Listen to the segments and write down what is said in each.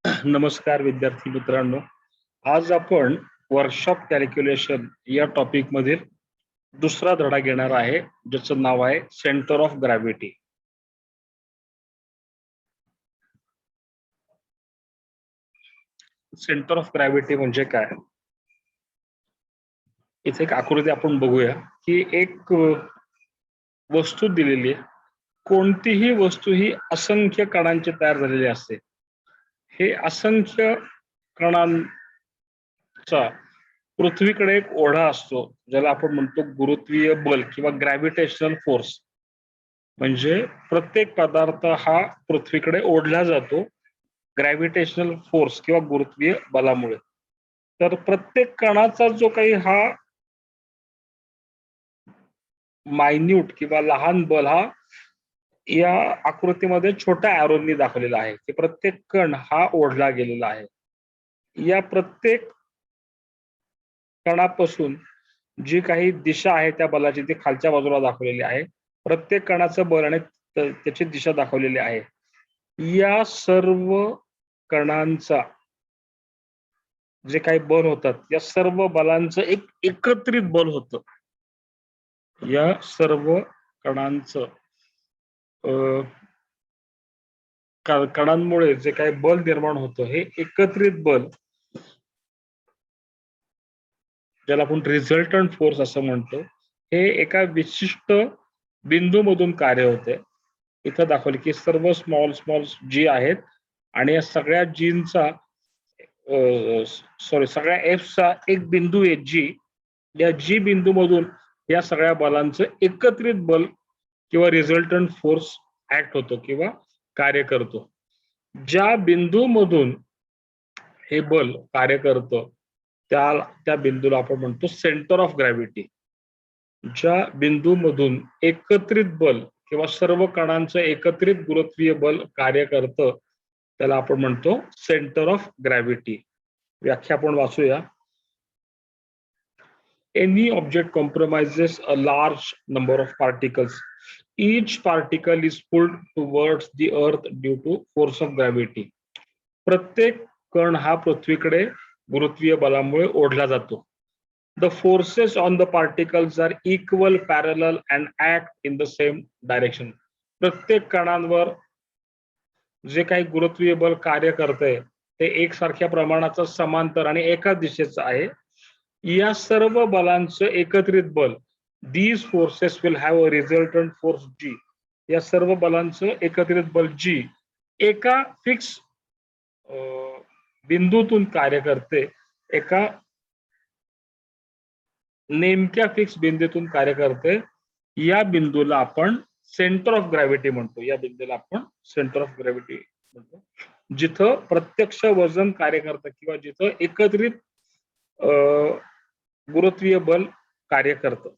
नमस्कार विद्यार्थी मित्रांनो. आज आपण वर्कशॉप कॅल्क्युलेशन या टॉपिक मधील दुसरा धडा घेणार आहे, ज्याचं नाव आहे centre of gravity. Centre of gravity म्हणजे काय? इथे एक आकृती आपण बघूया की एक वस्तू दिलेली आहे. कोणतीही वस्तू ही असंख्य कणांची तयार झालेली असते. हे असंख्य कणांचा पृथ्वीकडे एक ओढा असतो, ज्याला आपण म्हणतो गुरुत्वीय बल किंवा ग्रॅव्हिटेशनल फोर्स. म्हणजे प्रत्येक पदार्थ हा पृथ्वीकडे ओढला जातो ग्रॅव्हिटेशनल फोर्स किंवा गुरुत्वीय बलामुळे. तर प्रत्येक कणाचा जो काही हा मायन्यूट किंवा लहान बल हा या आकृतीमध्ये छोट्या ॲरोनी दाखवलेला आहे की प्रत्येक कण हा ओढला गेलेला आहे. या प्रत्येक कणापासून जी काही दिशा आहे त्या बलाची ती खालच्या बाजूला दाखवलेली आहे. प्रत्येक कणाचं बल आणि त्याची दिशा दाखवलेली आहे. या सर्व कणांचा जे काही बल होतात, या सर्व बलांचं एक एकत्रित बल होतं. या सर्व कणांचं कणांमुळे जे काही बल निर्माण होतं, हे एकत्रित बल, ज्याला आपण रिझल्टंट फोर्स असं म्हणतो, हे एका विशिष्ट बिंदूमधून कार्य होते. इथं दाखवले की सर्व स्मॉल स्मॉल जी आहेत आणि या सगळ्या जींचा सगळ्या एफचा एक बिंदू आहे जी. या जी बिंदूमधून या सगळ्या बलांचं एकत्रित बल किंवा रिझल्टंट फोर्स ऍक्ट होतो किंवा कार्य करतो. ज्या बिंदूमधून हे बल कार्य करतं त्या बिंदूला आपण म्हणतो सेंटर ऑफ ग्रॅव्हिटी. ज्या बिंदूमधून एकत्रित बल किंवा सर्व कणांचं एकत्रित गुरुत्वीय बल कार्य करतं, त्याला आपण म्हणतो सेंटर ऑफ ग्रॅव्हिटी. व्याख्या आपण वाचूया. Any object comprises a large number of particles. Each particle is pulled towards the earth due to force of gravity. प्रत्येक कण हा पृथ्वीकडे गुरुत्वीय बलामुळे ओढला जातो. The forces on the particles are equal, parallel and act in the same direction. प्रत्येक कणांवर जे काही गुरुत्वीय बल कार्य करते ते एकसारख्या प्रमाणाचं, समांतर आणि एकाच दिशेचं आहे. या सर्व बलांचं एकत्रित बल, these forces will have a resultant force G. या सर्व बलांचं एकत्रित बल G एका फिक्स बिंदूतून कार्य करते, एका नेमक्या फिक्स बिंदूतून कार्य करते. या बिंदूला आपण सेंटर ऑफ ग्रॅव्हिटी म्हणतो. या बिंदूला आपण सेंटर ऑफ ग्रॅव्हिटी म्हणतो, जिथं प्रत्यक्ष वजन कार्य करतं किंवा जिथं एकत्रित गुरुत्वीय बल कार्य करतं.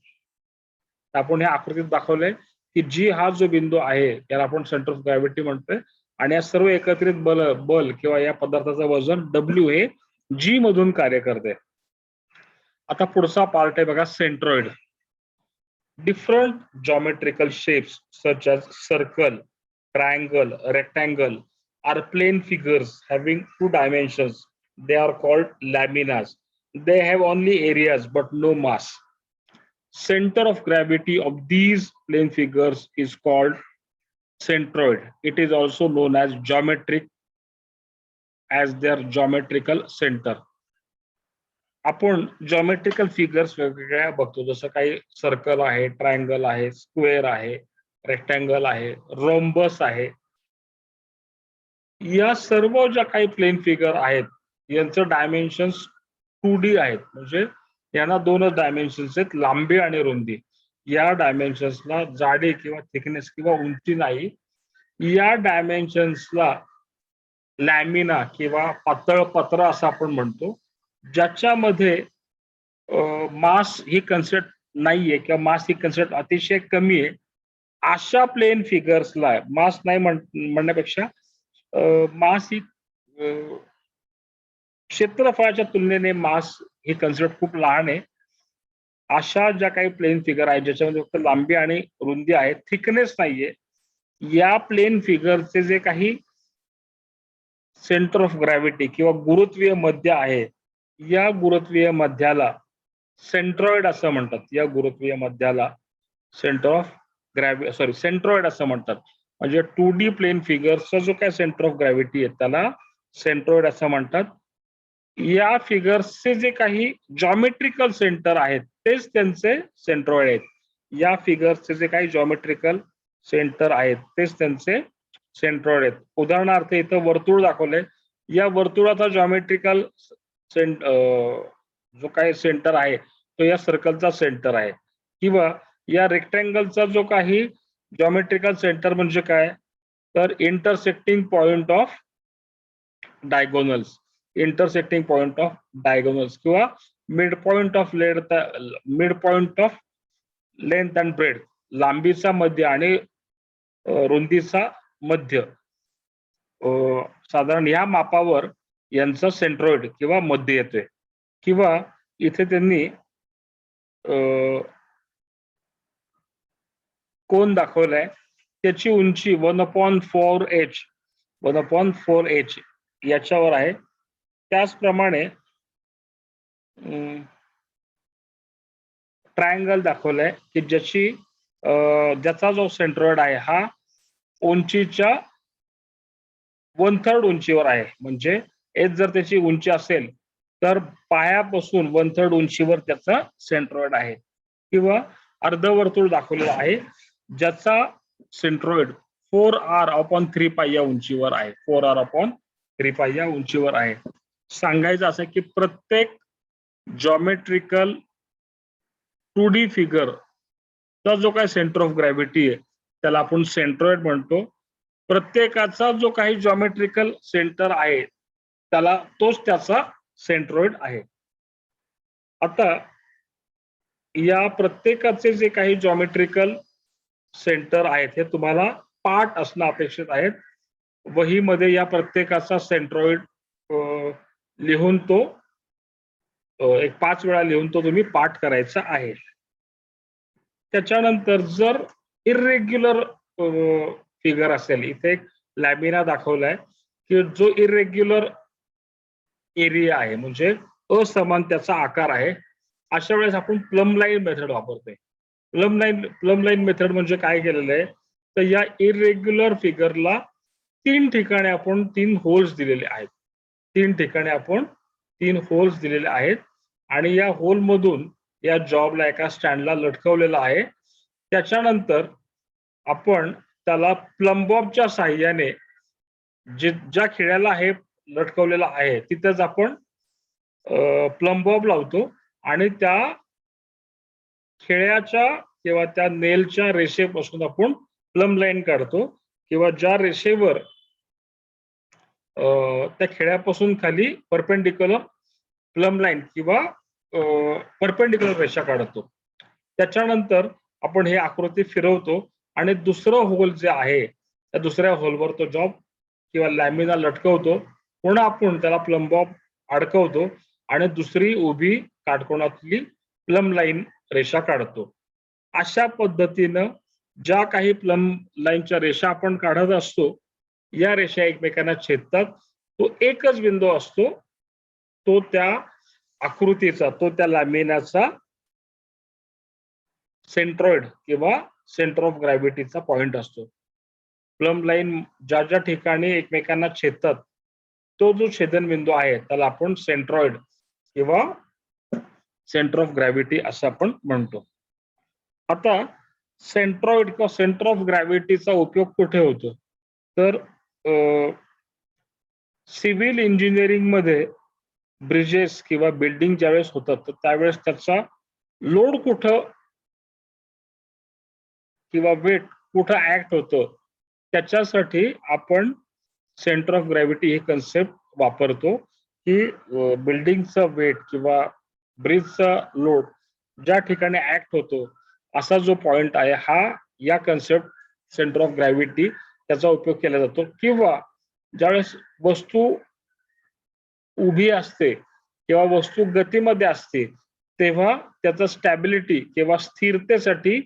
आपण या आकृतीत दाखवलंय की जी हा जो बिंदू आहे त्याला आपण सेंटर ऑफ ग्रॅव्हिटी म्हणतोय आणि या सर्व एकत्रित बल किंवा या पदार्थाचं वजन W हे G मधून कार्य करते. आता पुढचा पार्ट आहे बघा, centroid. Different geometrical shapes such as circle, triangle, rectangle are plane figures having two dimensions. They are called laminas. They have only areas but no mass. Center of gravity of these plane figures is called centroid. It is also known as geometric as their geometrical center. आपण geometrical figures वेगवेगळ्या बघतो, जसं काही circle आहे, triangle आहे, square आहे, rectangle आहे, rhombus आहे. या सर्व ज्या काही प्लेन फिगर आहेत यांचं डायमेन्शन्स 2D आहेत. म्हणजे यांना दोनच डायमेन्शन्स आहेत, लांबी आणि रुंदी. या डायमेन्शन्सला जाडी किंवा थिकनेस किंवा उंची नाही. या डायमेन्शन्सला लॅमिना किंवा पातळ पत्र असं आपण म्हणतो, ज्याच्यामध्ये मास ही कन्सेप्ट नाहीये किंवा मास ही कन्सेप्ट अतिशय कमी आहे. अशा प्लेन फिगर्सला मास नाही म्हणण्यापेक्षा मास ही क्षेत्रफळाच्या तुलनेने मास ही कन्सेप्ट खूप लहान आहे. अशा ज्या काही प्लेन फिगर आहेत ज्याच्यामध्ये फक्त लांबी आणि रुंदी आहे, थिकनेस नाहीये, या प्लेन फिगरचे जे काही सेंटर ऑफ ग्रॅव्हिटी किंवा गुरुत्वीय मध्य आहे, या गुरुत्वीय मध्याला सेंट्रॉइड असं म्हणतात. या गुरुत्वीय मध्याला सेंटर ऑफ सेंट्रॉइड असं म्हणतात. म्हणजे 2D प्लेन फिगरचा जो काय सेंटर ऑफ ग्रॅव्हिटी आहे त्याला सेंट्रॉइड असं म्हणतात. या फिगर्सचे जे काही जॉमेट्रिकल सेंटर आहेत तेच त्यांचे सेंट्रॉइड आहेत. या फिगर्सचे जे काही जॉमेट्रिकल सेंटर आहेत तेच त्यांचे सेंट्रॉइड आहेत. उदाहरणार्थ इथं वर्तुळ दाखवलंय. या वर्तुळाचा जॉमेट्रिकल जो काही सेंटर आहे तो या सर्कलचा सेंटर आहे. किंवा या रेक्टँगलचा जो काही जॉमेट्रिकल सेंटर म्हणजे काय, तर intersecting point of diagonals. Intersecting point of diagonals किंवा mid point of length and breadth. लांबीचा मध्य आणि रुंदीचा मध्य साधारण या मापावर यांचा सेंट्रॉइड किंवा मध्य येतोय. किंवा इथे त्यांनी कोन दाखवलाय, त्याची उंची 1/4h याच्यावर आहे. त्याचप्रमाणे ट्रायंगल दाखवलाय की ज्याचा जो सेंट्रॉइड आहे हा उंचीच्या 1/3 उंचीवर आहे. म्हणजे एच जर त्याची उंची असेल तर पायापासून 1/3 उंचीवर त्याचा सेंट्रॉइड आहे. किंवा अर्धवर्तुळ दाखवलेलं आहे ज्याचा सेंट्रॉइड 4r/3π या उंचीवर आहे. 4r/3π या उंचीवर आहे. सांगायचं असं की प्रत्येक जॉमेट्रिकल 2D फिगर चा जो काही सेंटर ऑफ ग्रॅव्हिटी आहे त्याला आपण सेंट्रॉइड म्हणतो. प्रत्येकाचा जो काही जॉमेट्रिकल सेंटर आहे तोच त्याचा सेंट्रॉइड आहे. आता या प्रत्येकाचे जे काही जॉमेट्रिकल सेंटर आहेत हे तुम्हाला पाठ असणं अपेक्षित आहे. वहीमध्ये या प्रत्येकाचा सेंट्रॉइड लिहून तो एक 5 वेळा लिहून तो तुम्ही पाठ करायचा आहे. त्याच्यानंतर जर इरेग्युलर फिगर असेल, इथे एक लॅमिना दाखवलाय की जो इरेग्युलर एरिया आहे म्हणजे असमान त्याचा आकार आहे, अशा वेळेस आपण प्लम लाईन मेथड वापरतोय. प्लम लाईन मेथड म्हणजे काय केलेलं आहे, तर या इरेग्युलर फिगरला 3 ठिकाणी आपण 3 होल्स दिलेले आहेत. 3 ठिकाणी आपण 3 होल्स दिलेले आहेत आणि या होल मधून या जॉबला एका स्टँडला लटकवलेला आहे. त्याच्यानंतर आपण त्याला प्लंबॉबच्या साहाय्याने ज्या खिळ्याला हे लटकवलेला आहे तिथेच आपण प्लंबॉब लावतो आणि त्या खिळ्याच्या किंवा त्या नेलच्या रेषेपासून आपण प्लम लाईन काढतो. किंवा ज्या रेषेवर त्या खिळ्यापासून खाली परपेंडिक्युलर प्लम लाईन किंवा परपेंडिक्युलर रेषा काढतो. त्याच्यानंतर आपण हे आकृती फिरवतो आणि दुसरं होल जे आहे त्या दुसऱ्या होलवर तो जॉब किंवा लॅमिना लटकवतो. पुन्हा आपण त्याला प्लंबॉब अडकवतो आणि दुसरी उभी काटकोनातली प्लम लाईन रेषा काढतो. अशा पद्धतीनं ज्या काही प्लम लाईनच्या रेषा आपण काढत असतो या रेषा एकमेकांना छेदतात. तो एकच बिंदू असतो, तो त्या आकृतीचा, तो त्या लॅमिनाचा सेंट्रॉइड किंवा सेंटर ऑफ ग्रॅव्हिटीचा पॉइंट असतो. प्लम लाईन ज्या ज्या ठिकाणी एकमेकांना छेदतात तो जो छेदनबिंदू आहे त्याला आपण सेंट्रॉइड किंवा सेंटर ऑफ ग्रॅव्हिटी असं आपण म्हणतो. आता सेंट्रॉइड किंवा सेंटर ऑफ ग्रॅव्हिटीचा उपयोग कुठे होतो, तर सिव्हिल इंजिनिअरिंग मध्ये ब्रिजेस किंवा बिल्डिंग ज्यावेळेस होतात तर त्यावेळेस त्याचा लोड कुठं किंवा वेट कुठं ऍक्ट होतं त्याच्यासाठी आपण centre of gravity he concept वापरतो. की बिल्डिंगचा वेट किंवा ब्रिजचा लोड ज्या ठिकाणी ऍक्ट होतो असा जो पॉइंट आहे हा या कन्सेप्ट सेंटर ऑफ ग्रॅव्हिटी त्याचा उपयोग केला जातो. किंवा ज्यावेळेस वस्तू उभी असते किंवा वस्तू गतीमध्ये असते तेव्हा त्याचा स्टॅबिलिटी किंवा स्थिरतेसाठी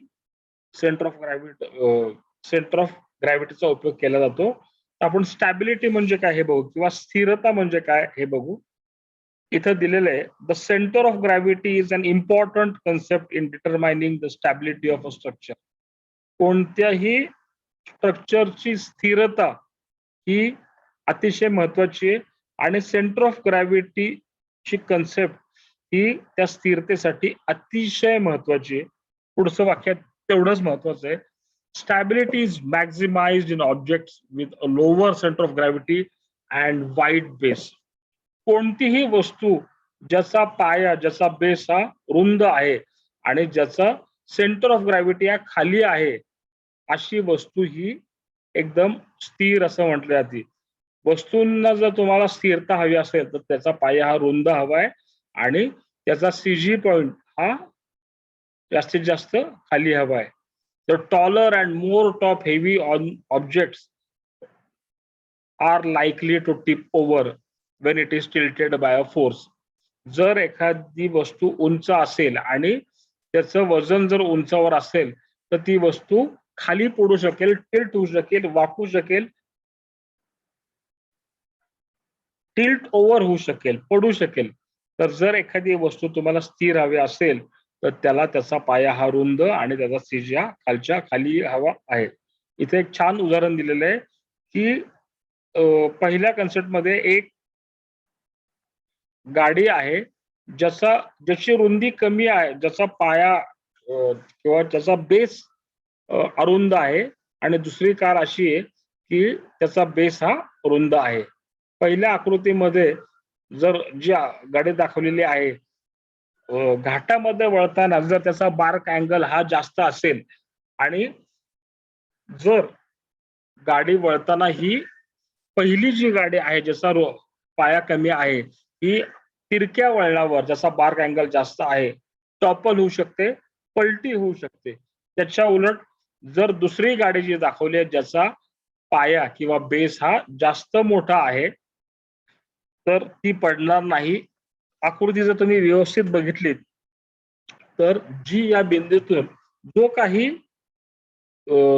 सेंटर ऑफ ग्रॅव्हिटीचा उपयोग केला जातो. आपण स्टॅबिलिटी म्हणजे काय हे बघू, किंवा स्थिरता म्हणजे काय हे बघू. इथं दिलेलं आहे, the centre of gravity is an important concept in determining the stability of a structure. कोणत्याही स्ट्रक्चरची स्थिरता ही अतिशय महत्वाची आहे, आणि सेंटर ऑफ ग्रॅव्हिटीची कन्सेप्ट ही त्या स्थिरतेसाठी अतिशय महत्वाची आहे. पुढचं वाक्यात तेवढंच महत्वाचं आहे. Stability is maximised in objects with a lower centre of gravity and wide base. कोणतीही वस्तू ज्याचा पाया, ज्याचा बेस हा रुंद आहे आणि ज्याचा सेंटर ऑफ ग्रॅव्हिटी हा खाली आहे, अशी वस्तू ही एकदम स्थिर असं म्हटलं जाते. वस्तूंना जर तुम्हाला स्थिरता हवी असेल तर त्याचा पाया हा रुंद हवाय आणि त्याचा सीजी पॉइंट हा जास्तीत जास्त खाली हवाय. तर taller and more top heavy on objects are likely to tip over when it is tilted by a force. जर एखादी वस्तू उंच असेल आणि त्याचं वजन जर उंचावर असेल तर ती वस्तू खाली पडू शकेल, टिल्ट होऊ शकेल, वाकू शकेल, टिल्ट ओव्हर होऊ शकेल, पडू शकेल. तर जर एखादी वस्तू तुम्हाला स्थिर हवी असेल तर त्याला त्याचा पाया हा रुंद आणि त्याचा सीजी हा खालच्या खाली हवा आहे. इथे एक छान उदाहरण दिलेलं आहे की पहिल्या कन्सेप्ट मध्ये एक गाडी आहे ज्याची रुंदी कमी आहे, ज्याचा पाया किंवा ज्याचा बेस अरुंद आहे, आणि दुसरी कार अशी आहे की त्याचा बेस हा रुंद आहे. पहिल्या आकृतीमध्ये जर जी गाडी दाखवलेली आहे, घाटामध्ये वळताना जर त्याचा बार्क अँगल हा जास्त असेल आणि जर गाडी वळताना ही पहिली जी गाडी आहे ज्याचा पाया कमी आहे ही तिरक्या वळणावर ज्याचा बार्क अँगल जास्त आहे टॉपल होऊ शकते, पलटी होऊ शकते. त्याच्या उलट जर दुसरी गाडी जी दाखवली आहे ज्याचा पाया किंवा बेस हा जास्त मोठा आहे तर ती पडणार नाही. आकृती जर तुम्ही व्यवस्थित बघितलीत तर जी या बिंदूतून जो काही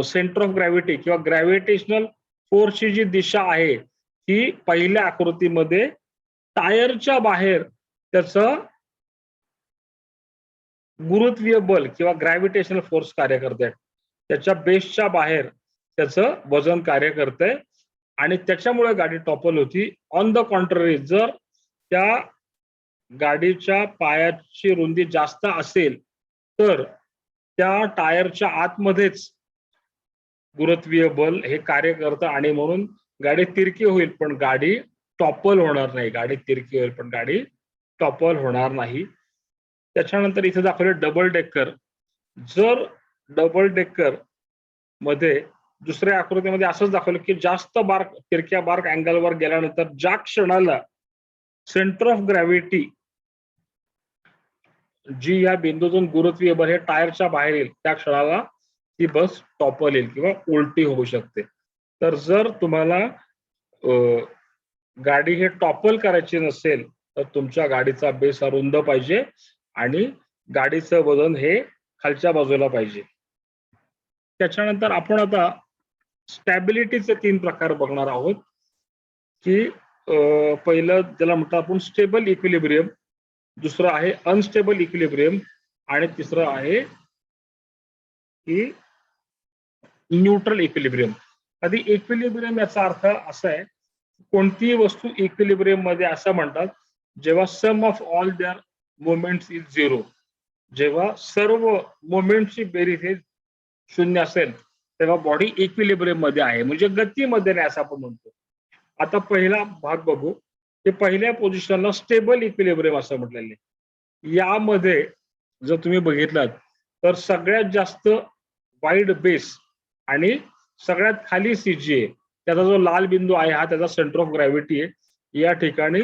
सेंटर ऑफ ग्रॅव्हिटी किंवा ग्रॅव्हिटेशनल फोर्सची जी दिशा आहे ती पहिल्या आकृतीमध्ये टायरच्या बाहेर त्याचं गुरुत्वीय बल किंवा ग्रॅव्हिटेशनल फोर्स कार्य करते, त्याच्या बेसच्या बाहेर त्याचं वजन कार्य करते आणि त्याच्यामुळे गाडी टॉपल होती. ऑन द कॉन्ट्ररी, जर त्या गाडीच्या पायाची रुंदी जास्त असेल तर त्या टायरच्या आतमध्येच गुरुत्वीय बल हे कार्य करतं आणि म्हणून गाडी तिरकी होईल पण गाडी टॉपल होणार नाही. गाडी तिरकी होईल पण गाडी टॉपल होणार नाही. त्याच्यानंतर इथे दाखवले डबल डेकर. जर डबल डेकर मध्ये दुसऱ्या आकृतीमध्ये असंच दाखवलं की जास्त तिरक्या बार्क अँगलवर गेल्यानंतर ज्या क्षणाला सेंटर ऑफ ग्रॅव्हिटी जी या बिंदूतून गुरुत्वीय बल हे टायरच्या बाहेर येईल त्या क्षणाला ती बस टॉपल येईल किंवा उलटी होऊ शकते. तर जर तुम्हाला गाडी हे टॉपल करायची नसेल तर तुमच्या गाडीचा बेस हा रुंद पाहिजे आणि गाडीचं वजन हे खालच्या बाजूला पाहिजे. त्याच्यानंतर आपण आता स्टॅबिलिटीचे 3 प्रकार बघणार आहोत की पहिलं त्याला म्हणतात आपण स्टेबल इक्विलिब्रियम, दुसरं आहे अनस्टेबल इक्विलिब्रियम आणि तिसरं आहे की न्यूट्रल इक्विलिब्रियम. आधी इक्विलिब्रियम याचा अर्थ असा आहे कोणतीही वस्तू इक्विलिब्रियम मध्ये असं म्हणतात जेव्हा sum of all their moments is 0, जेव्हा सर्व मोमेंटची बेरीज हे 0 असेल तेव्हा बॉडी इक्विलिब्रियम मध्ये आहे, म्हणजे गतीमध्ये नाही असं आपण म्हणतो. आता पहिला भाग बघू की पहिल्या पोझिशनला स्टेबल इक्विलिब्रियम असं म्हटलेलं आहे. यामध्ये जर तुम्ही बघितलात तर सगळ्यात जास्त वाईड बेस आणि सगळ्यात खाली सीजी आहे. त्याचा जो लाल बिंदू आहे हा त्याचा सेंटर ऑफ ग्रॅव्हिटी आहे. या ठिकाणी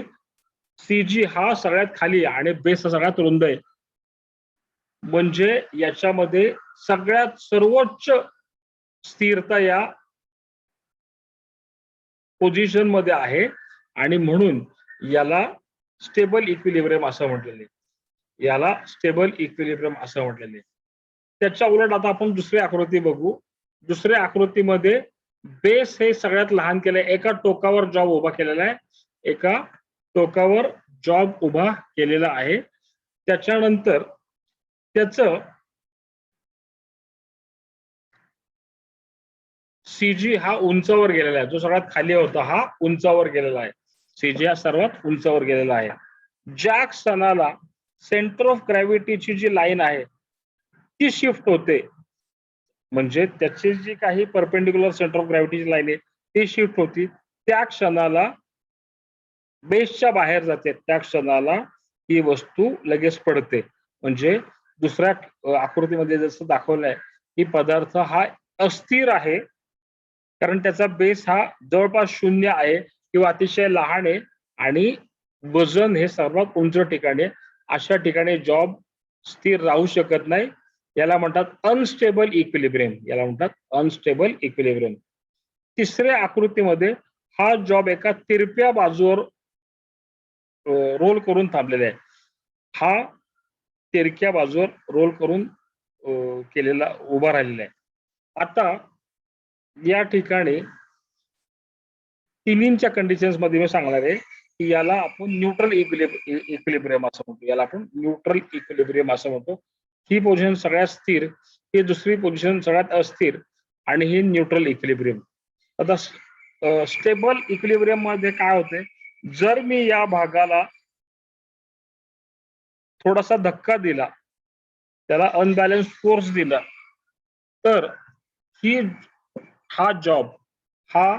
सीजी हा सगळ्यात खाली आहे आणि बेस हा सगळ्यात रुंद आहे, म्हणजे याच्यामध्ये सगळ्यात सर्वोच्च स्थिरता या पोझिशन मध्ये आहे आणि म्हणून याला स्टेबल इक्विलिब्रियम असं म्हटलेले, याला स्टेबल इक्विलिब्रियम असं म्हटलेले. त्याच्या उलट आता आपण दुसरी आकृती बघू. दुसऱ्या आकृतीमध्ये बेस हे सगळ्यात लहान केलंय, एका टोकावर जॉब उभा केलेला आहे, एका टोकावर जॉब उभा केलेला आहे. त्याच्यानंतर त्याचं सीजी हा उंचावर गेलेला आहे, जो सगळ्यात खाली होता हा उंचावर गेलेला आहे. सीजी हा सर्वात उंचावर गेलेला आहे. ज्या क्षणाला सेंटर ऑफ ग्रॅव्हिटीची जी लाईन आहे ती शिफ्ट होते, म्हणजे त्याची जी काही परपेंडिक्युलर सेंटर ऑफ ग्रॅव्हिटीची लाईन आहे ती शिफ्ट होती, त्या क्षणाला बेसच्या बाहेर जाते, त्या क्षणाला ही वस्तू लगेच पडते. म्हणजे दुसऱ्या आकृतीमध्ये जसं दाखवलंय की पदार्थ हा अस्थिर आहे, कारण त्याचा बेस हा जवळपास 0 आहे किंवा अतिशय लहान आहे आणि वजन हे सर्वात उंच ठिकाणी आहे. अशा ठिकाणी जॉब स्थिर राहू शकत नाही. याला म्हणतात अनस्टेबल इक्विलिब्रियम. याला म्हणतात अनस्टेबल इक्विलिब्रियम. तिसऱ्या आकृतीमध्ये हा जॉब एका तिरप्या बाजूवर रोल करून थांबलेला आहे. हा तिरक्या बाजूवर रोल करून केलेला उभा राहिलेला आहे. आता या ठिकाणी तिन्हींच्या कंडिशन्स मध्ये मी सांगणार आहे की याला आपण न्यूट्रल इक्विलिब्रियम असं म्हणतो. याला आपण न्यूट्रल इक्विलिब्रियम असं म्हणतो. ही पोझिशन सगळ्यात स्थिर, ही दुसरी पोझिशन सगळ्यात अस्थिर आणि ही न्यूट्रल इक्विलिब्रियम. आता स्टेबल इक्विलिब्रियम मध्ये काय होते, जर मी या भागाला थोडासा धक्का दिला, त्याला अनबॅलन्स फोर्स दिला, तर हा जॉब हा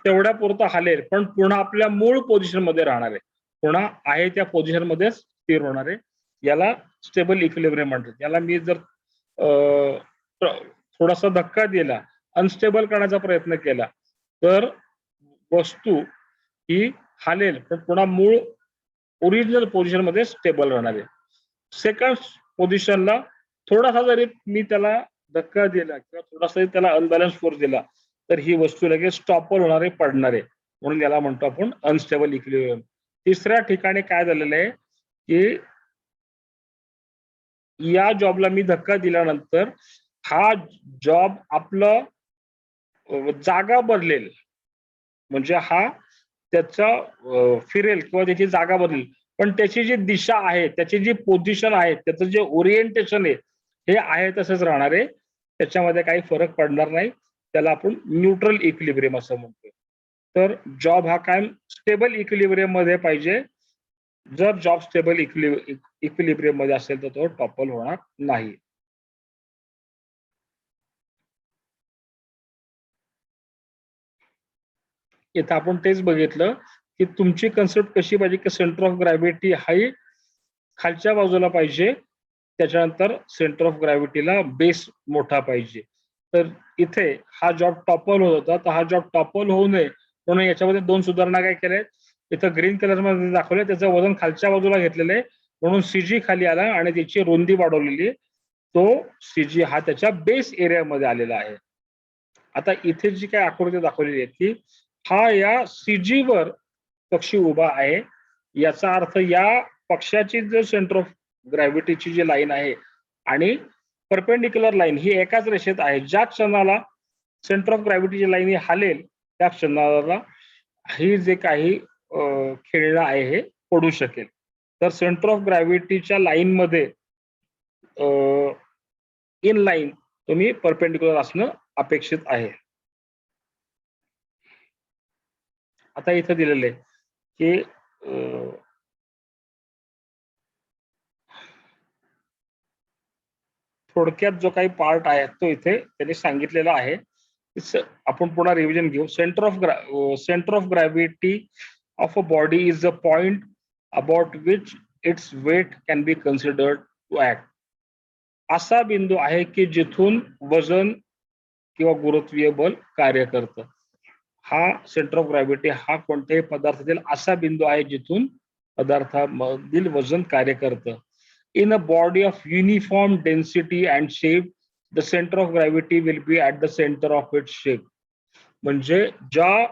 तेवढ्या पुरता हलेल, पण पुन्हा आपल्या मूळ पोझिशन मध्ये राहणार आहे, पुन्हा आहे त्या पोझिशन मध्येच स्थिर होणार आहे. याला स्टेबल इक्विलिब्रियम म्हणतात. याला मी जर थोडासा धक्का दिला, अनस्टेबल करण्याचा प्रयत्न केला, तर वस्तू ही हालेल, पण पुन्हा मूळ ओरिजिनल पोझिशन मध्ये स्टेबल राहणार आहे. सेकंड पोझिशनला थोडासा जरी मी त्याला धक्का दिला किंवा थोडासा त्याला अनबॅलन्स फोर्स दिला, तर ही वस्तू लगेच टॉपल होणार आहे, पडणार आहे. म्हणून याला म्हणतो आपण अनस्टेबल इक्विलिब्रियम. तिसऱ्या ठिकाणी काय झालेलं आहे की या जॉबला मी धक्का दिल्यानंतर हा जॉब आपलं जागा बदलेल, म्हणजे हा त्याचा फिरेल किंवा त्याची जागा बदलेल, पण त्याची जी दिशा आहे, त्याची जी पोझिशन आहे, त्याचं जे ओरिएंटेशन आहे, हे आहे तसंच राहणार आहे. त्याच्यामध्ये काही फरक पडणार नाही. त्याला आपण न्यूट्रल इक्विलिब्रियम असं म्हणतो. तर जॉब हा कायम स्टेबल इक्विलिब्रियम मध्ये पाहिजे. जर जॉब स्टेबल इक्विलिब्रियम मध्ये असेल तर तो टॉपल होणार नाही. इथं आपण तेच बघितलं की तुमची कन्सेप्ट कशी पाहिजे की सेंटर ऑफ ग्रॅव्हिटी हाही खालच्या बाजूला पाहिजे, त्याच्यानंतर सेंटर ऑफ ग्रॅव्हिटीला बेस मोठा पाहिजे. तर इथे हा जॉब टॉपल होत होता, तर हा जॉब टॉपल होऊ नये म्हणून याच्यामध्ये 2 सुधारणा काय केल्या. इथं ग्रीन कलर मध्ये दाखवलंय, त्याचं वजन खालच्या बाजूला घेतलेलं आहे म्हणून सीजी खाली आला आणि त्याची रुंदी वाढवलेली, तो सीजी हा त्याच्या बेस एरियामध्ये आलेला आहे. आता इथे जी काय आकृती दाखवलेली आहे की हा या सीजी वर पक्षी उभा आहे. याचा अर्थ या पक्षाची जो सेंटर ऑफ ग्रॅव्हिटीची जी लाईन आहे आणि परपेंडिक्युलर लाईन ही एकाच रेषेत आहे. ज्या क्षणाला सेंटर ऑफ ग्रॅव्हिटीची लाईन ही हालेल, त्या क्षणाला ही जे काही खेळणं आहे हे पडू शकेल. तर सेंटर ऑफ ग्रॅव्हिटीच्या लाईन मध्ये इन लाईन तुम्ही परपेंडिक्युलर असणं अपेक्षित आहे. आता इथं दिलेलं आहे की थोडक्यात जो काही पार्ट आहे तो इथे त्यांनी सांगितलेला आहे. आपण पुन्हा रिव्हिजन घेऊ. Centre of gravity of a body is a point about which its weight can be considered to act. असा बिंदू आहे की जिथून वजन किंवा गुरुत्वीय बल कार्य करतं. हा सेंटर ऑफ ग्रॅव्हिटी हा कोणत्याही पदार्थातील असा बिंदू आहे जिथून पदार्थामधील वजन कार्य करतं. In a body of uniform density and shape, the center of gravity will be at the center of its shape. म्हणजे ज्या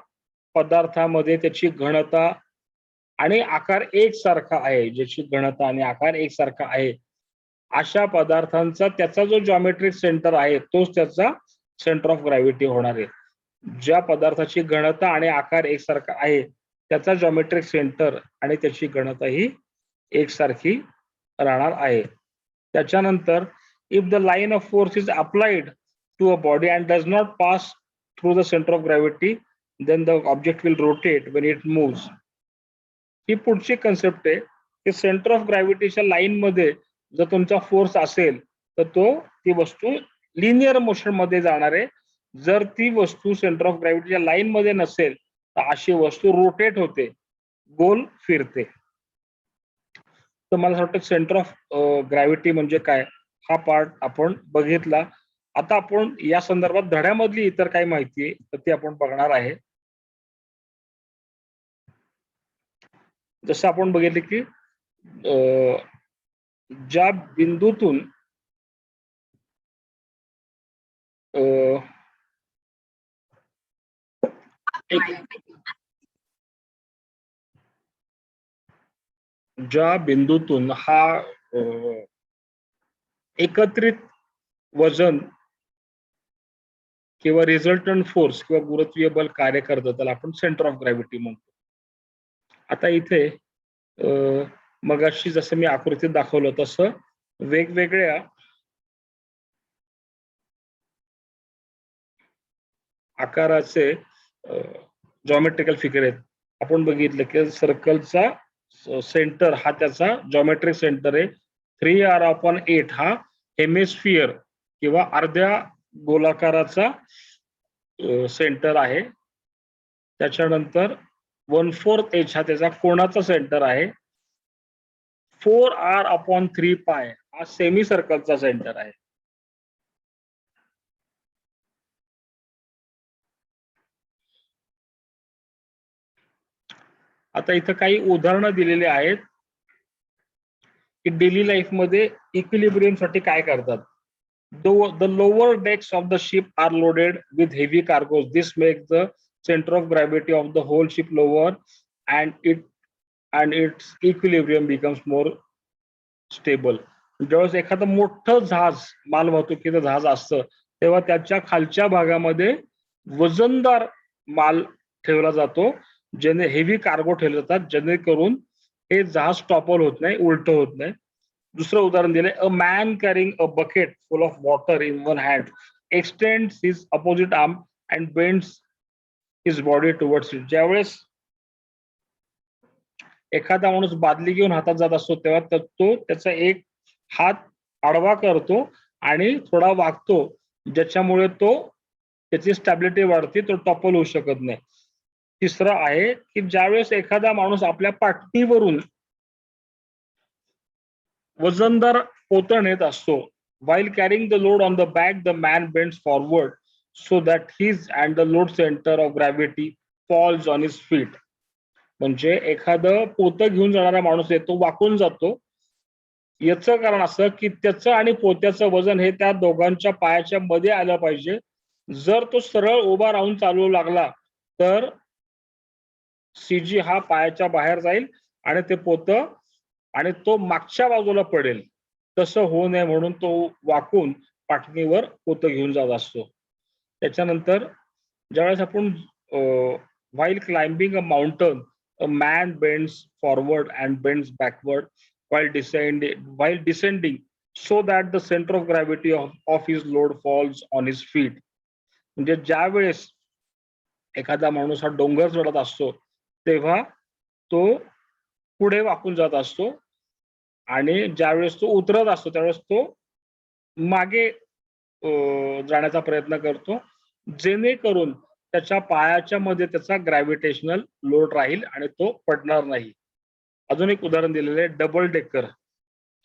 पदार्थामध्ये त्याची घनता आणि आकार एकसारखा आहे, ज्याची घनता आणि आकार एकसारखा आहे, अशा पदार्थांचा त्याचा जो जॉमेट्रिक सेंटर आहे तोच त्याचा सेंटर ऑफ ग्रॅव्हिटी होणार आहे. ज्या पदार्थाची घनता आणि आकार एकसारखा आहे त्याचा जॉमेट्रिक सेंटर आणि त्याची घनता ही एकसारखी राहणार आहे. त्याच्यानंतर if the line of force is applied to a body and does not pass through the centre of gravity then the object will rotate when it moves. ही पुढची कन्सेप्ट आहे की सेंटर ऑफ ग्रॅव्हिटीच्या लाईन मध्ये जर तुमचा force असेल तर ती वस्तू लिनियर मोशन मध्ये जाणार आहे. जर ती वस्तू सेंटर ऑफ ग्रॅव्हिटीच्या लाईन मध्ये नसेल तर अशी वस्तू रोटेट होते, गोल फिरते. तर मला असं वाटतं सेंटर ऑफ ग्रॅव्हिटी म्हणजे काय हा पार्ट आपण बघितला. आता आपण या संदर्भात धड्यामधली इतर काही माहिती आहे तर ती आपण बघणार आहे. जसं आपण बघितले की ज्या बिंदूतून ज्या बिंदूतून हा एकत्रित वजन किंवा रिझल्टंट फोर्स किंवा गुरुत्वीय बल कार्य करतं त्याला आपण सेंटर ऑफ ग्रॅव्हिटी म्हणतो. आता इथे मगाशी जसं मी आकृतीत दाखवलं तसं वेगवेगळ्या आकाराचे जॉमेट्रिकल फिगर आहेत. आपण बघितलं की सर्कलचा सेंटर हा त्याचा जॉमेट्रिक सेंटर आहे. 3r/8 हा हेमिस्फियर किंवा अर्ध्या गोलाकाराचा सेंटर आहे. त्याच्यानंतर 1/4h हा त्याचा कोणाचा सेंटर आहे. 4r/3π हा सेमी सर्कलचा सेंटर आहे. आता इथं काही उदाहरणं दिलेली आहेत की डेली लाईफ मध्ये इक्विलिब्रियम साठी काय करतात. The lower decks of the ship are loaded with heavy cargoes. This makes the center of gravity of the whole ship lower and its equilibrium becomes more stable. ज्यावेळेस एखादं मोठं जहाज माल वाहतुकीचं जहाज असतं तेव्हा त्याच्या खालच्या भागामध्ये वजनदार माल ठेवला जातो, जेणे हेवी कार्गो ठेवले जातात, जेणेकरून हे जहाज टॉपल होत नाही, उलट होत नाही. दुसरं उदाहरण दिलंय, a man carrying a bucket full of water in one hand extends his opposite arm and bends his body towards it. ज्यावेळेस एखादा माणूस बादली घेऊन हातात जात असतो तेव्हा तो त्याचा एक हात आडवा करतो आणि थोडा वागतो, ज्याच्यामुळे त्याची स्टॅबिलिटी वाढते, तो टॉपल होऊ शकत नाही. तिसरं आहे की ज्यावेळेस एखादा माणूस आपल्या पाठीवरून वजनदार पोतं नेत असतो, while carrying the load on the back the man bends forward so that his and the load center of gravity falls on his feet. म्हणजे एखादं पोतं घेऊन जाणारा माणूस आहे तो वाकून जातो. याचं कारण असं की त्याचं आणि पोत्याचं वजन हे त्या दोघांच्या पायाच्या मध्ये आलं पाहिजे. जर तो सरळ उभा राहून चालू लागला तर सीजी हा पायाच्या बाहेर जाईल आणि ते पोतं आणि तो मागच्या बाजूला पडेल. तसं होऊ नये म्हणून तो वाकून पाठणीवर पोतं घेऊन जात असतो. त्याच्यानंतर ज्यावेळेस आपण while climbing a mountain a man bends forward and bends backward while descending so that the center of gravity of his load falls on his feet. म्हणजे ज्या वेळेस एखादा माणूस हा डोंगर चढत असतो तेव्हा तो पुढे वाकून जात असतो आणि ज्यावेळेस तो उतरत असतो त्यावेळेस तो मागे जाण्याचा प्रयत्न करतो, जेणेकरून त्याच्या पायाच्या मध्ये त्याचा ग्रॅव्हिटेशनल लोड राहील आणि तो पडणार नाही. अजून एक उदाहरण दिलेलं आहे डबल डेकर.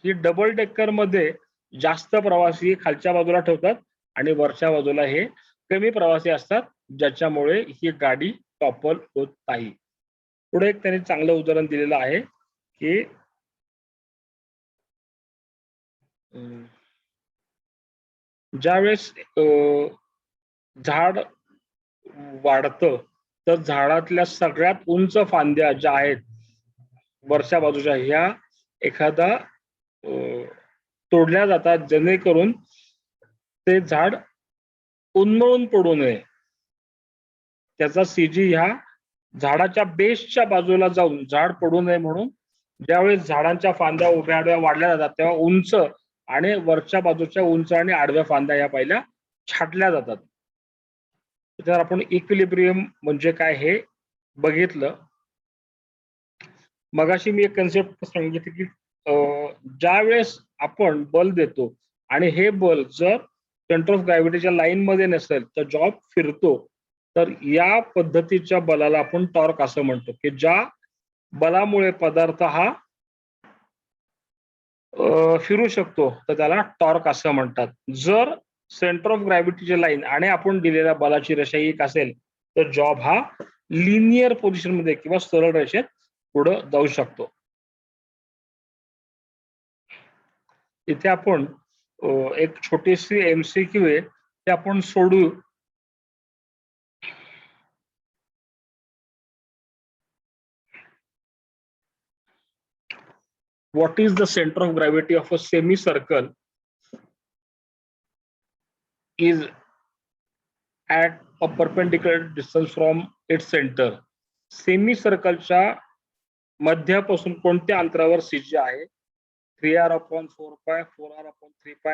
ही डबल डेकर मध्ये जास्त प्रवासी खालच्या बाजूला ठेवतात आणि वरच्या बाजूला हे कमी प्रवासी असतात, ज्याच्यामुळे ही गाडी टॉपल होत नाही. पुढे एक त्यांनी चांगलं उदाहरण दिलेलं आहे की ज्यावेळेस झाड वाढतं तर झाडातल्या सगळ्यात उंच फांद्या ज्या आहेत वरच्या बाजूच्या ह्या एखादा तोडल्या जातात, जेणेकरून ते झाड उन्मळून पडू नये. त्याचा सीजी ह्या झाडाच्या बेसच्या बाजूला जाऊन झाड पडू नये म्हणून ज्यावेळेस झाडांच्या फांद्या उभ्या आडव्या वाढल्या जातात तेव्हा उंच आणि वरच्या बाजूच्या उंच आणि आडव्या फांद्या या पहिल्या छाटल्या जातात. तर आपण इक्विलिब्रियम म्हणजे काय हे बघितलं. मगाशी मी एक कन्सेप्ट सांगितली की ज्या वेळेस आपण बल देतो आणि हे बल जर सेंटर ऑफ ग्रॅव्हिटीच्या लाईन मध्ये नसेल तर जॉब फिरतो, तर या पद्धतीच्या बलाला आपण टॉर्क असं म्हणतो की ज्या बलामुळे पदार्थ हा फिरू शकतो तर त्याला टॉर्क असं म्हणतात. जर सेंटर ऑफ ग्रॅव्हिटीची लाईन आणि आपण दिलेल्या बलाची रेषा एक असेल तर जॉब हा लिनियर पोझिशन मध्ये किंवा सरळ रेषेत पुढे जाऊ शकतो. इथे आपण एक छोटीशी MCQ आहे ते आपण सोडू. What is the center of gravity of a semicircle is at a perpendicular distance from its center. सेमीसर्कलच्या मध्यापासून कोणत्या अंतरावर CG आहे? 3r/4π, 4r/3π,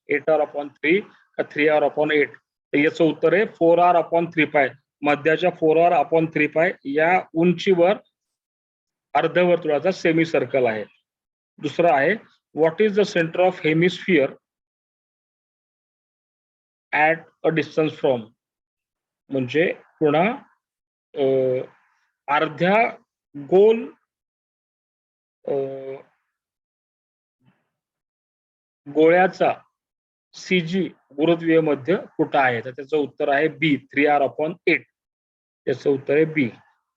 8r/3 का 3r/8? तर याचं उत्तर आहे 4r/3π. मध्याच्या 4r/3π या उंचीवर अर्धवर्तुळाचा सेमीसर्कल आहे. दुसरा आहे what is the centre of hemisphere at a distance from, म्हणजे पुन्हा अर्ध्या गोल गोळ्याचा CG गुरुत्वीय मध्य कुठं आहे? तर त्याचं उत्तर आहे B, 3r/8. त्याचं उत्तर आहे B.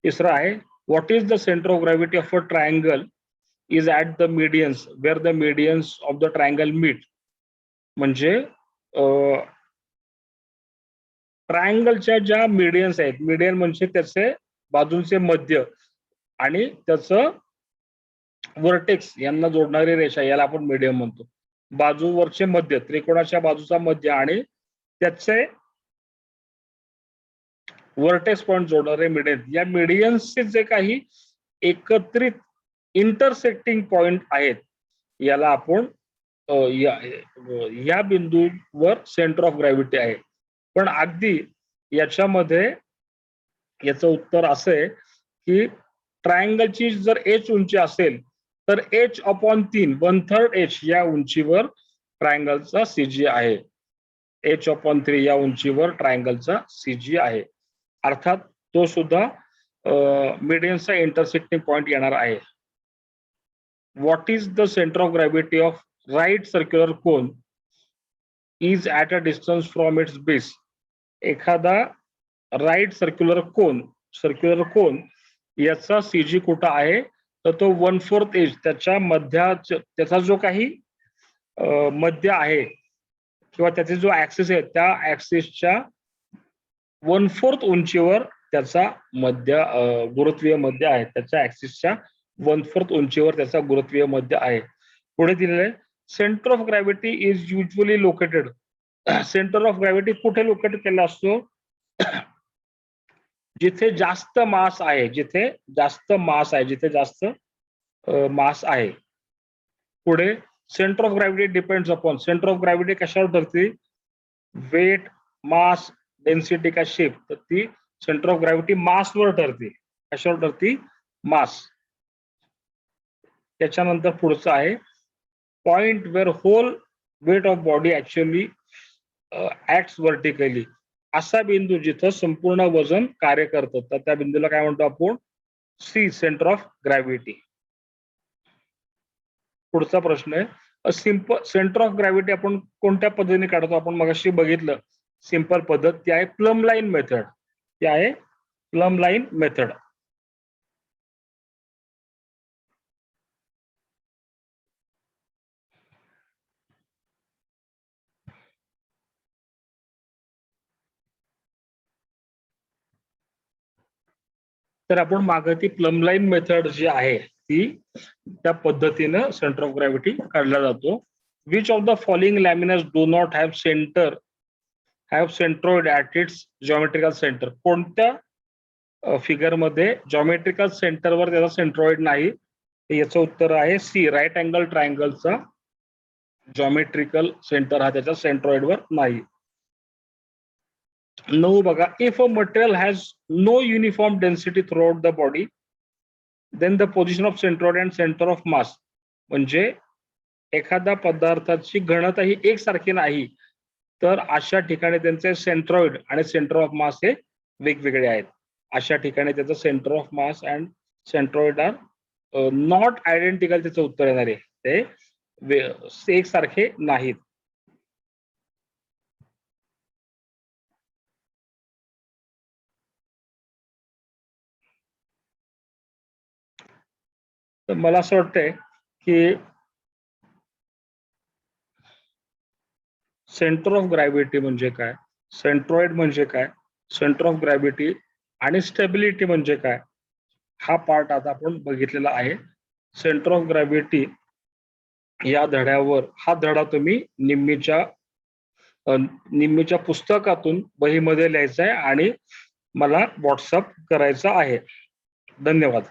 तिसरं आहे what is the centre of gravity of a triangle is at the medians where the medians of the triangle meet, म्हणजे ट्रायंगलच्या ज्या मीडियन्स आहेत, मीडियन म्हणजे त्याचे बाजूंचे मध्य आणि त्याचं वर्टेक्स यांना जोडणारी रेषा याला आपण मीडियम म्हणतो. बाजूवरचे मध्य, त्रिकोणाच्या बाजूचा मध्य आणि त्याचे वर्टेक्स पॉइंट जोडणारे मीडियन, या मीडियन्सचे जे काही एकत्रित इंटरसेक्टिंग पॉइंट आहेत याला आपण या बिंदूवर सेंटर ऑफ ग्रॅव्हिटी आहे. पण अगदी याच्यामध्ये याचं उत्तर असं आहे की ट्रायंगलची जर H उंची असेल तर H/3, 1/3 H या उंचीवर ट्रायंगलचा CG आहे. H/3 या उंचीवर ट्रायंगलचा CG आहे. अर्थात तो सुद्धा मीडियनचा इंटरसेक्टिंग पॉइंट येणार आहे. What is the centre of gravity of right circular cone is at a distance from its base. एखादा राईट सर्क्युलर कोन याचा CG कुठं आहे तर तो 1/4 H, त्याच्या त्याचा जो काही मध्य आहे किंवा त्याचे जो ऍक्सिस आहे त्या ऍक्सिसच्या 1/4 उंचीवर त्याचा गुरुत्वीय मध्य आहे. त्याच्या ऍक्सिसच्या 1/4 उंचीवर त्याचा गुरुत्वीय मध्य आहे. पुढे दिलेले centre of gravity is usually located. Centre of gravity कुठे लोकेट केला असतो? जिथे जास्त मास आहे, जिथे जास्त मास आहे. पुढे centre of gravity depends upon. Centre of gravity कशावर ठरते? वेट, मास, डेन्सिटी का शेप. तर ती सेंटर ऑफ ग्रॅव्हिटी मासवर ठरते. कशावर ठरते? मास. त्याच्यानंतर पुढचं आहे point where whole weight of body actually acts vertically. असा बिंदू जिथं संपूर्ण वजन कार्य करतं तर त्या बिंदूला काय म्हणतो आपण? C, centre of gravity. पुढचा प्रश्न आहे सिंपल सेंटर ऑफ ग्रॅव्हिटी आपण कोणत्या पद्धतीने काढतो? आपण मगाशी बघितलं सिंपल पद्धत, ती आहे प्लम लाईन मेथड. ती आहे प्लम लाईन मेथड. तर आपण मागे ती प्लम लाईन मेथड जी आहे ती त्या पद्धतीनं सेंटर ऑफ ग्रॅव्हिटी काढला जातो. Which of the following laminas do not have centroid at its geometrical centre. कोणत्या फिगर मध्ये जॉमेट्रिकल सेंटरवर त्याचा सेंट्रॉइड नाही. याचं उत्तर आहे सी, राईट अँगल ट्रायंगलचा जॉमेट्रिकल सेंटर हा त्याच्या सेंट्रॉइडवर नाही. 9 बघा, if a material has no uniform density throughout the body then the position of centroid and centre of mass. म्हणजे एखाद्या पदार्थाची घनता ही एकसारखी नाही, तर अशा ठिकाणी त्यांचे सेंट्रॉइड आणि सेंटर ऑफ मास हे वेगवेगळे आहेत. अशा ठिकाणी त्याचं centre of mass and centroid are not identical. त्याचं उत्तर येणार आहे ते एकसारखे नाहीत. तर मला असं वाटतंय की सेंटर ऑफ ग्रॅव्हिटी म्हणजे काय, सेंट्रॉइड म्हणजे काय, सेंटर ऑफ ग्रॅव्हिटी आणि स्टेबिलिटी म्हणजे काय, हा पार्ट आता आपण बघितलेला आहे. सेंटर ऑफ ग्रॅव्हिटी या धड्यावर, हा धडा तुम्ही निम्मीच्या पुस्तकातून वहीमध्ये लिहायचा आहे आणि मला व्हॉट्सअप करायचा आहे. धन्यवाद.